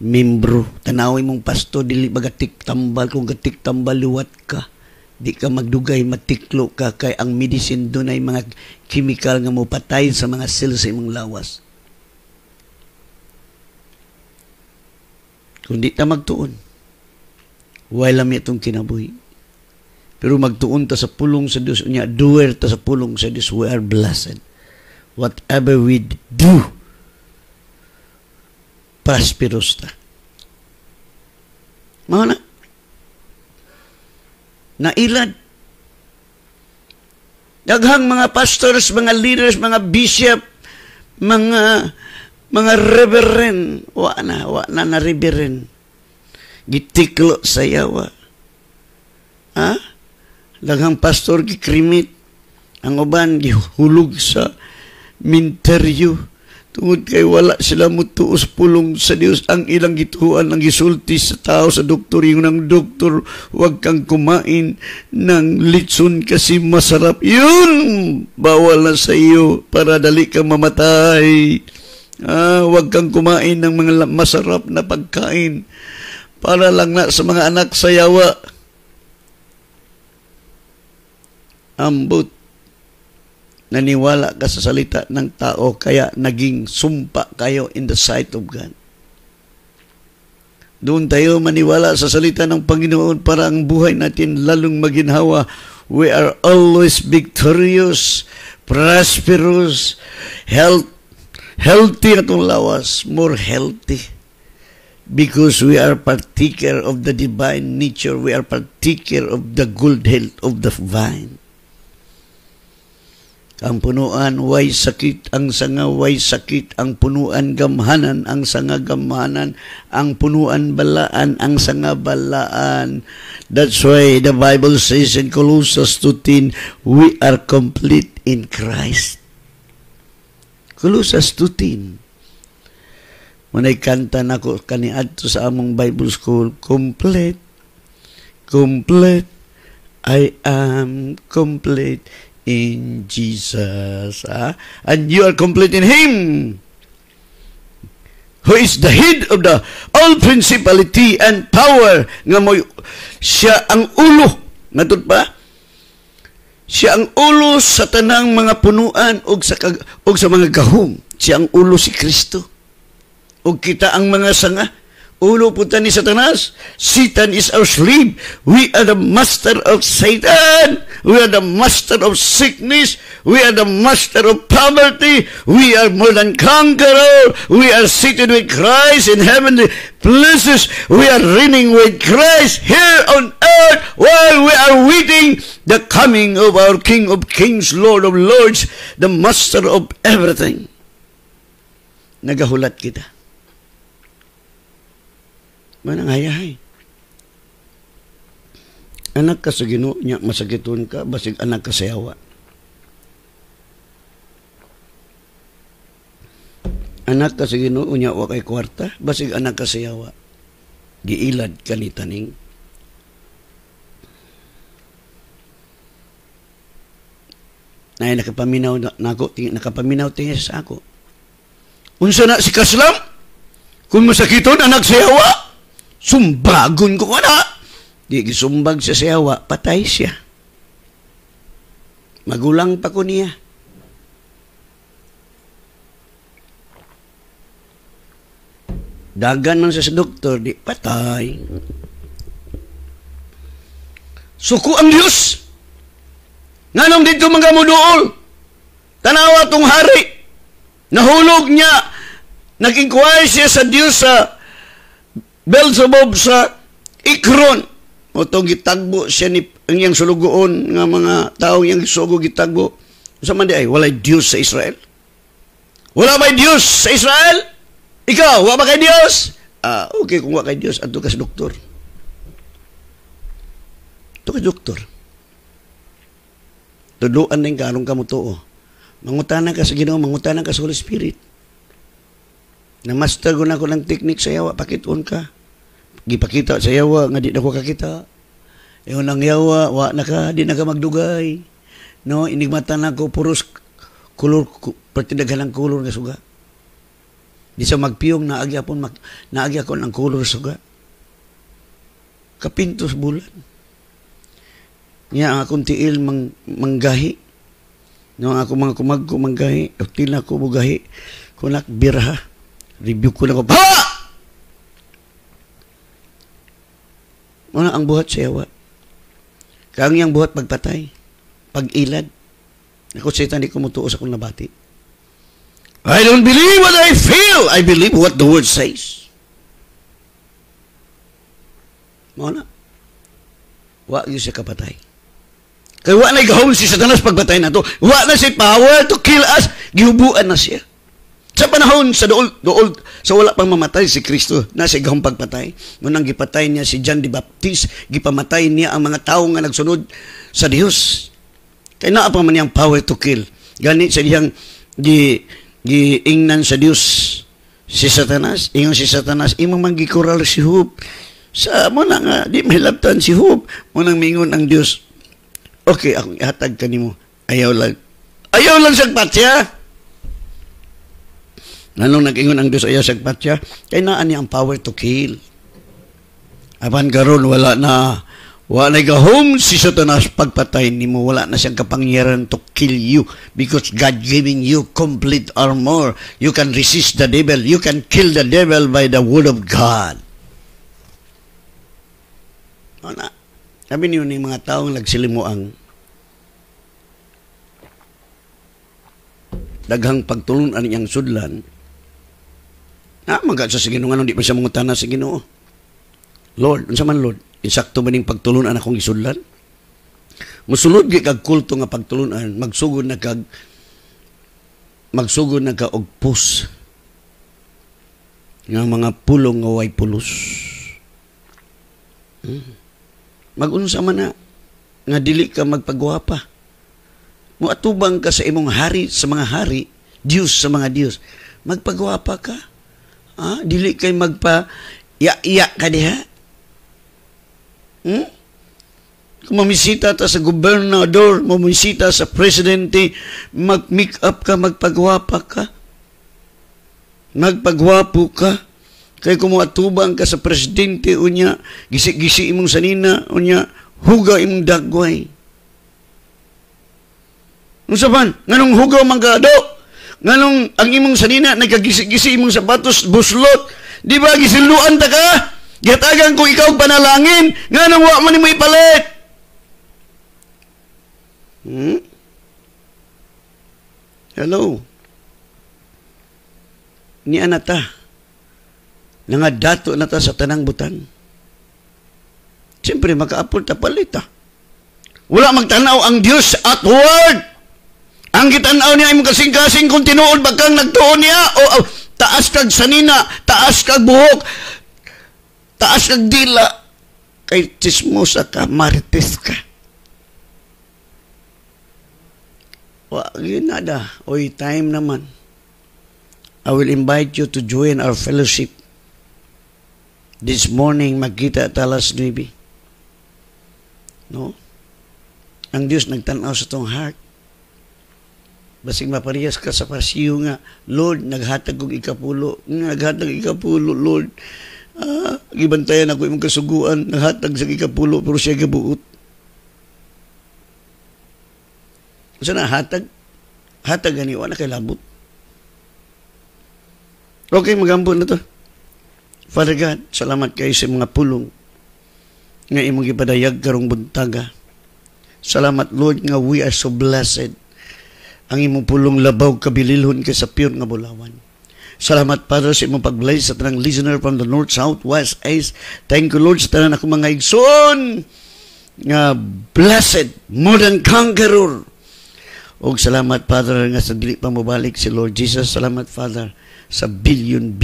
membro. Tanawin mong pasto, dili ba gatik tambal? Kung gatik tambal, liwat ka. Di ka magdugay, matiklo ka, kay ang medicine doon ay mga chemical nga mo patay sa mga cells sa imong lawas. Kung di ta magtuon, wala mi itong kinabuhi. Pero magtuon ta sa pulong sa Diyos, unya, doer ta sa pulong sa Diyos, we are blessed. Whatever we do, prosperous ta. Mga na, nailad. Daghang mga pastors, mga leaders, mga bishop, mga reverend, wa na reverend. Gitiklo sa yawa. Ha? Daghang pastor gikrimit. Ang uban gihulog sa minteryo. Tungod kay wala sila mutuos pulong sa Dios. Ang ilang gituan ang gisulti sa tao, sa doktor. Yung ng doktor, huwag kang kumain ng litson kasi masarap. Yun! Bawal na sa iyo para dali kang mamatay. Huwag kang kumain ng mga masarap na pagkain para lang na sa mga anak sa yawa. Ambot, naniwala ka sa salita ng tao, kaya naging sumpa kayo in the sight of God. Doon tayo maniwala sa salita ng Panginoon para ang buhay natin lalong maginhawa. We are always victorious, prosperous, healthy atong lawas, more healthy. Because we are partaker of the divine nature. We are partaker of the good health of the vine. Ang punuan way sakit, ang sanga way sakit, ang punuan gamhanan, ang sanga gamhanan, ang punuan balaan, ang sanga balaan. That's why the Bible says in Colossians 2:10, we are complete in Christ. Colossians 2:10. Manay kanta na ko kaniadto sa among Bible school, complete, complete, I am complete in Jesus. And you are complete in Him, who is the head of the all principality and power. Nga mo, siya ang ulo. Natod pa? Siya ang ulo sa tanang mga punuan o sa mga gahom. Siya ang ulo si Kristo. O kita ang mga sanga. Ulo punta ni Satanas. Satan is our slave. We are the master of Satan. We are the master of sickness. We are the master of poverty. We are more than conqueror. We are seated with Christ in heavenly places. We are reigning with Christ here on earth while we are waiting the coming of our King of Kings, Lord of Lords, the master of everything. Nagahulat kita. Manangayahay. Anak ka sa Ginoo nya masakiton ka basig anak ka sa yawa. Anak ka sa Ginoo nya wa kay kwarta basig anak ka sa yawa. Giilad ka ni taning. Nay nakapaminaw nako nakapaminaw tingin sa ako. Unsa na si Kaslam? Kung masakiton anak sa yawa, sumbagon ko na. Di gisumbag sa sayawa, patay siya. Magulang pa ko niya. Dagan man sa doktor, di patay. Suko ang Diyos. Nganong dito mga muduol? Tanawa tong hari. Nahulog niya. Nag-inquire siya sa Diyos sa Beelzebub sa Ikron. O itong gitagbo siya ni ang iyang sulugoon nga mga taong iyang sugo gitagbo. Sa man di ay, walay Diyos sa Israel? Wala ba Diyos sa Israel? Ikaw, wala ba kay Diyos? Okay, kung wala kay Diyos, ato ka sa doktor. Ito ka doktor. Tuduan na yung karong kamutuo. Mangutanan ka sa Ginoo, mangutanan ka sa Holy Spirit. Na-master ko na ko ng technique sa yawa, pakituon ka. Gipakita sa yawa, nga di na ko kakita. Yung nang yawa, wa na ka, di na ka magdugay. No, inigmatan na ko, puros kulor, partidaghan ng kulor nga suga. Di sa magpiyong, naagi ako ng kulor suga. Kapintos bulan. Niya ang akong tiil manggahi. No, ang akong mga kumagko manggahi, til na ko bugahi. Kunak biraha. Review ko na ko, ha! Muna ang buhat sa yawa. Kang yang buhat pagpatay. Pag-ilad. Ako satan di kumutuo sa kong nabati. I don't believe what I feel. I believe what the word says. Muna. Wa yun siya kapatay. Kaya wa na igahol si Satanas pagpatay na to. Wa na si power to kill us. Gihubuan na siya. Sa panahon sa dool sa wala pang mamatay si Kristo na sa igahong pagpatay. Ngunang gipatay niya si John the Baptist, gipamatay niya ang mga tao nga nagsunod sa Dios. Kaya naa pa man niyang power to kill. Gani sa diyang giingnan sa Dios si Satanas. Ingon si Satanas, imong man gikural si Job. Sa mo na nga, di mahilabtan si Job. Munang mingon ang Dios. Okay, akong ihatag kanimo. Ayaw lang siyang patya. Nanong nag-ingon ang Diyos aya sa patya, kay naa niya ang power to kill. Apan karon wala na gahom si Satanas pagpatay nimo, wala na siyang kapangyarihan to kill you because God giving you complete armor. You can resist the devil. You can kill the devil by the word of God. Ano? Sabi niyo ni mga taong nagsilimuang daghang pagtulunan niyang sudlan. Magat sa Ginoo nga di pa siya mangutana sa Ginoo. Lord, unsa man Lord? Insakto ba ning pagtulunan akong isudlan? Musulod gyud kag kulto nga pagtulunan, magsugod na ka og pus nga mga pulong nga way pulos. Mag-unsa man na nga dili ka magpagwapa. Muatubang ka sa imong hari sa mga hari, Diyos sa mga Diyos. Magpagwapa ka. Dili kay magpa-iya ka diha. Kung mamisita ta sa gobernador, mamisita sa presidente, mag-make up ka, magpagwapa ka. Magpagwapo ka. Kay kung muatubang ka sa presidente, unya, gisi-gisi imong sanina, unya, huga imong dagway. Unsa man? Nganong hugaw man ka do? Nganong ang imong sanina nagkagisi-gisi imong sapatos buslot? Di ba gisiluan ta ka? Gatagan ko ikaw panalangin, nganong wa man nimo ipalit? Hello. Ni anata. Nangadato na ta sa tanang butan. Siyempre makaapol ta palit. Wala magtanaw ang Dios outward. Ang kitanaw niya imong kasing-kasing kung tinuod ba kang nagtuon niya o taas kag sanina, taas kag buhok, taas kag dila, kay chismosa ka, marites ka. Yun nada. Oy, time naman. I will invite you to join our fellowship. This morning, magkita at alas 9. No? Ang Diyos nagtanaw sa tong heart. Basing maparehas ka sa pasiyo nga, Lord, naghatag kong ikapulo. Naghatag ikapulo, Lord. Gibantayan ako imong kasuguan, naghatag sa ikapulo, pero siya gabuot. Kasi na, hatag gani, wala kay labot. Okay, magambon na to. Father God, salamat kayo sa mga pulong nga imong ipadayag karong buntaga. Salamat, Lord, nga we are so blessed. Ang imong pulong labaw kabililhon kay sa pure nga bulawan. Salamat, Father, sa imong pag-bless sa tanang listener from the north, south, west, east. Thank you, Lord, sa tanang ako mga igsoon nga blessed, more than conqueror. O salamat, Father, nga sa dili pa mabalik si Lord Jesus. Salamat, Father, sa billion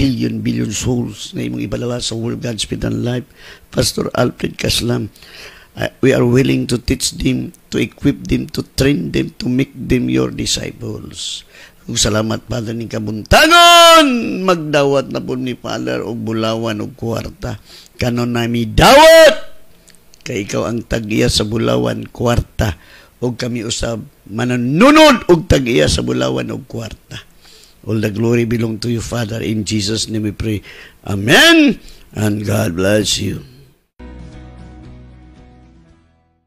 souls na imong ipadala sa Word of God, Spirit and Life. Pastor Alfred Caslam, we are willing to teach them, to equip them, to train them, to make them your disciples. Ug salamat, Father, ni kabuntagon magdawat na po ni Father og bulawan og kwarta. Kanon nami dawat kay ikaw ang tag-iya sa bulawan kwarta og kami usab mananunod og tag-iya sa bulawan og kwarta. All the glory belong to you, Father. In Jesus' name we pray. Amen. And God bless you.